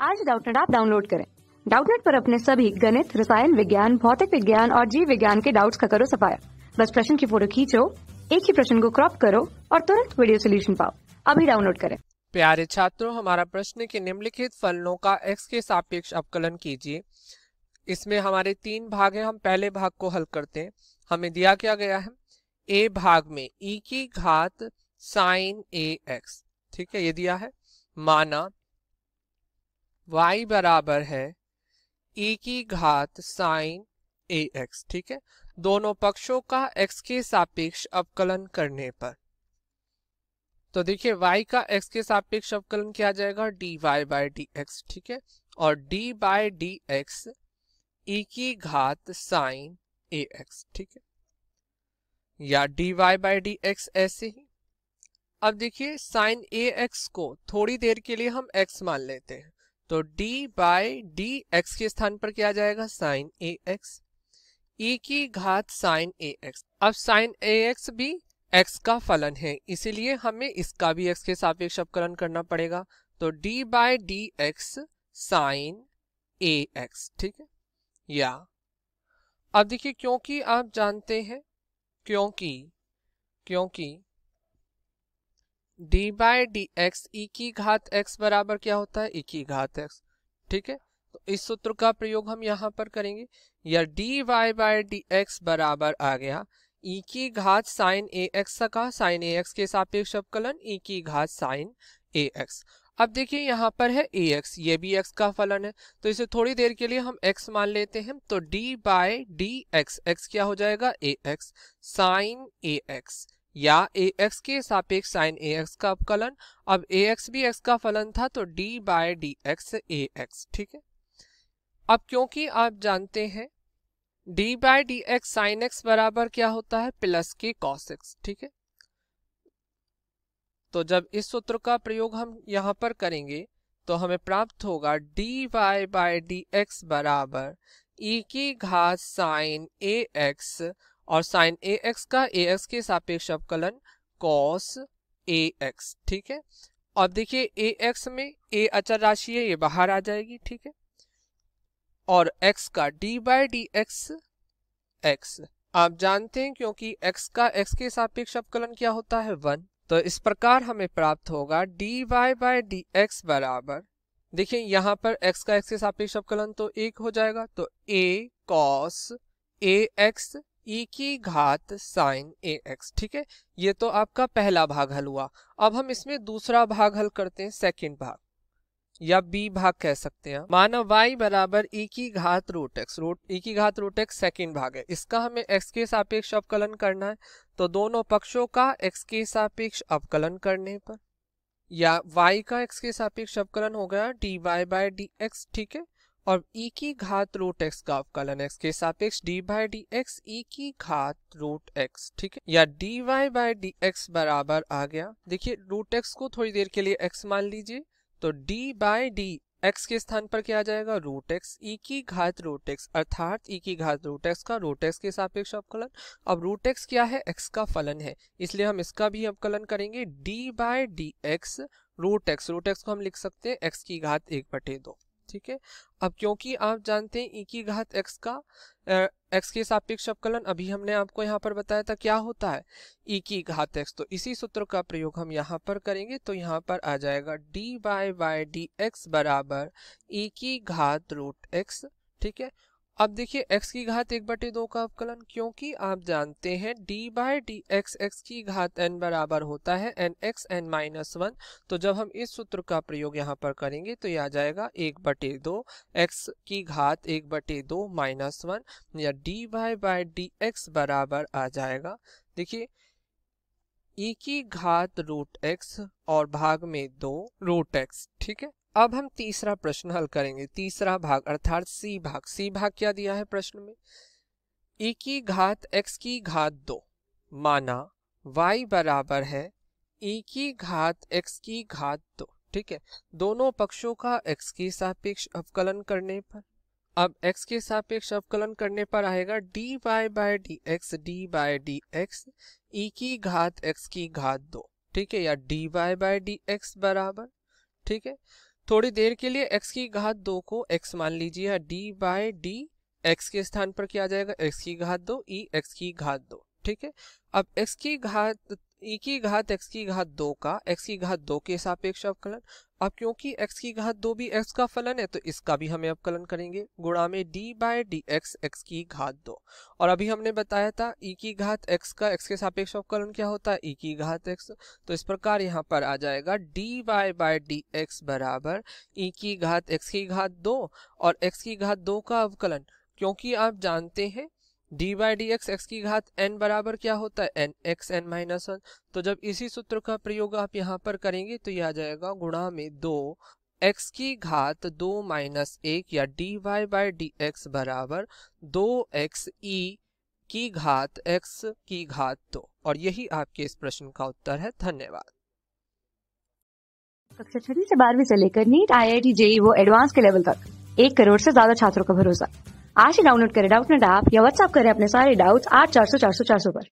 आज Doubtnut app download करें। Doubtnut पर अपने सभी गणित, रसायन विज्ञान, भौतिक विज्ञान और जीव विज्ञान के डाउट्स का करो सफाया। बस प्रश्न की फोटो खींचो, एक ही प्रश्न को क्रॉप करो और तुरंत वीडियो सोल्यूशन पाओ। अभी डाउनलोड करें। प्यारे छात्रों, हमारा प्रश्न है कि निम्नलिखित फलनों का x के सापेक्ष अवकलन कीजिए। इसमें हमारे 3 भाग हैं। हम पहले भाग को हल करते हैं। हमें दिया क्या गया है, a भाग में e की घात साइन ax, ठीक है, ये दिया है। माना y बराबर है e की घात साइन ax, ठीक है। दोनों पक्षों का x के सापेक्ष अवकलन करने पर, तो देखिए y का x के सापेक्ष अवकलन क्या आ जाएगा, dy बाय dx, ठीक है। और d बाय dx e की घात साइन ax, ठीक है, या dy बाय dx ऐसे ही। अब देखिए साइन ax को थोड़ी देर के लिए हम x मान लेते हैं, तो d बाय dx के स्थान पर क्या आ जाएगा, साइन ax, e की घात साइन ax। अब साइन ax भी x का फलन है, इसीलिए हमें इसका भी x के सापेक्ष अवकलन करना पड़ेगा। तो d by dx sine ax, ठीक है। या अब देखिए, क्योंकि आप जानते हैं, क्योंकि d बाय dx e की घात x बराबर क्या होता है, e की घात x, ठीक है। तो इस सूत्र का प्रयोग हम यहाँ पर करेंगे, या dy बाय dx बराबर आ गया e की घात साइन ax का साइन ax के सापेक्ष अवकलन e की घात साइन ax। अब देखिए यहाँ पर है ax, ये भी x का फलन है, तो इसे थोड़ी देर के लिए हम x मान लेते हैं। तो d बाय dx, x क्या हो जाएगा, ax साइन ax, या ax के सापेक्ष साइन ax का अवकलन। अब ax भी x का फलन था, तो d बाय dx ax, ठीक है। अब क्योंकि आप जानते हैं d by dx sine x बराबर क्या होता है, प्लस के cos x, ठीक है। तो जब इस सूत्र का प्रयोग हम यहाँ पर करेंगे तो हमें प्राप्त होगा dy बाय dx बराबर e की घात साइन ax, और साइन ax का ax के सापेक्ष अवकलन cos ax, ठीक है। अब देखिए ax में a अचर राशि है, ये बाहर आ जाएगी, ठीक है। और x का d बाय dx x आप जानते हैं, क्योंकि x का x के सापेक्ष अवकलन क्या होता है, 1। तो इस प्रकार हमें प्राप्त होगा dy बाय dx बराबर, देखिए यहाँ पर x का x के सापेक्ष अवकलन तो 1 हो जाएगा, तो a cos ax e की घात साइन ax, ठीक है। ये तो आपका पहला भाग हल हुआ। अब हम इसमें दूसरा भाग हल करते हैं, सेकंड भाग या b भाग कह सकते हैं। माना y बराबर e की घात रूट x, e की घात रूट x सेकंड भाग है, इसका हमें x के सापेक्ष अवकलन करना है। तो दोनों पक्षों का x के सापेक्ष अवकलन करने पर, या y का x के सापेक्ष अवकलन हो गया dy बाय dx, ठीक है। और e की घात रूट x का अवकलन x के सापेक्ष d बाय dx e की घात रूट x, ठीक है, या dy बाय dx बराबर आ गया, देखिए रूट x को थोड़ी देर के लिए x मान लीजिए, तो d बाय डी x के स्थान पर क्या आ जाएगा, रूट x e की घात रूट x, अर्थात e की घात रूट x का रूट x के सापेक्ष अवकलन। अब रूट x क्या है, x का फलन है, इसलिए हम इसका भी अवकलन करेंगे d by D X root x को हम लिख सकते हैं x की घात 1/2, ठीक है। अब क्योंकि आप जानते हैं e की घात x का x के सापेक्ष अवकलन अभी हमने आपको यहाँ पर बताया था क्या होता है, e की घात x, तो इसी सूत्र का प्रयोग हम यहाँ पर करेंगे। तो यहाँ पर आ जाएगा dy बाय dx बराबर e की घात रूट x, ठीक है। अब देखिए x की घात 1/2 का अवकलन, क्योंकि आप जानते हैं d बाय dx x की घात n बराबर होता है nx n-1। तो जब हम इस सूत्र का प्रयोग यहाँ पर करेंगे तो यह आ जाएगा 1/2 x की घात 1/2 -1, या dy बाय dx बराबर आ जाएगा, देखिए e की घात रूट x और भाग में 2 रूट x, ठीक है। अब हम तीसरा प्रश्न हल करेंगे, तीसरा भाग अर्थात सी भाग। सी भाग क्या दिया है प्रश्न में, e की घात x की घात 2, माना y बराबर है e की घात x की घात 2, ठीक है। दोनों पक्षों का x के सापेक्ष अवकलन करने पर, अब x के सापेक्ष अवकलन करने पर आएगा dy by dx d by dx e की घात x की घात 2, ठीक है, या dy बाय dx बराबर, ठीक है। थोड़ी देर के लिए x की घात 2 को x मान लीजिए, d बाय डी x के स्थान पर क्या आ जाएगा, x की घात 2 e x की घात 2। ठीक है, अब x की घात e की घात x की घात 2 का x की घात 2 के सापेक्ष अवकलन। अब क्योंकि x की घात 2 भी x का फलन है तो इसका भी हमें अवकलन करेंगे, गुणा में d by D X x की घात 2। और अभी हमने बताया था e की घात x का x के सापेक्ष अवकलन क्या होता है, e की घात x। तो इस प्रकार यहाँ पर आ जाएगा dy बाय डी एक्स बराबर e की घात x की घात 2 और x की घात 2 का अवकलन, क्योंकि आप जानते हैं d by D x x की घात n बराबर क्या होता है, n x n माइनस 1। तो जब इसी सूत्र का प्रयोग आप यहाँ पर करेंगे तो यह आ जाएगा गुणा में 2 x की घात 2 माइनस 1 या dy बाई डी एक्स बराबर 2x e की घात x की घात 2। और यही आपके इस प्रश्न का उत्तर है। धन्यवाद। कक्षा 6वीं से 12वीं से लेकर नीट, IIT, JEE वो एडवांस के लेवल तक 1 करोड़ से ज्यादा छात्रों का भरोसा। आज ही डाउनलोड करें डाउटनेट ऐप या व्हाट्सएप करें अपने सारे डाउट्स 8400 400 400 पर।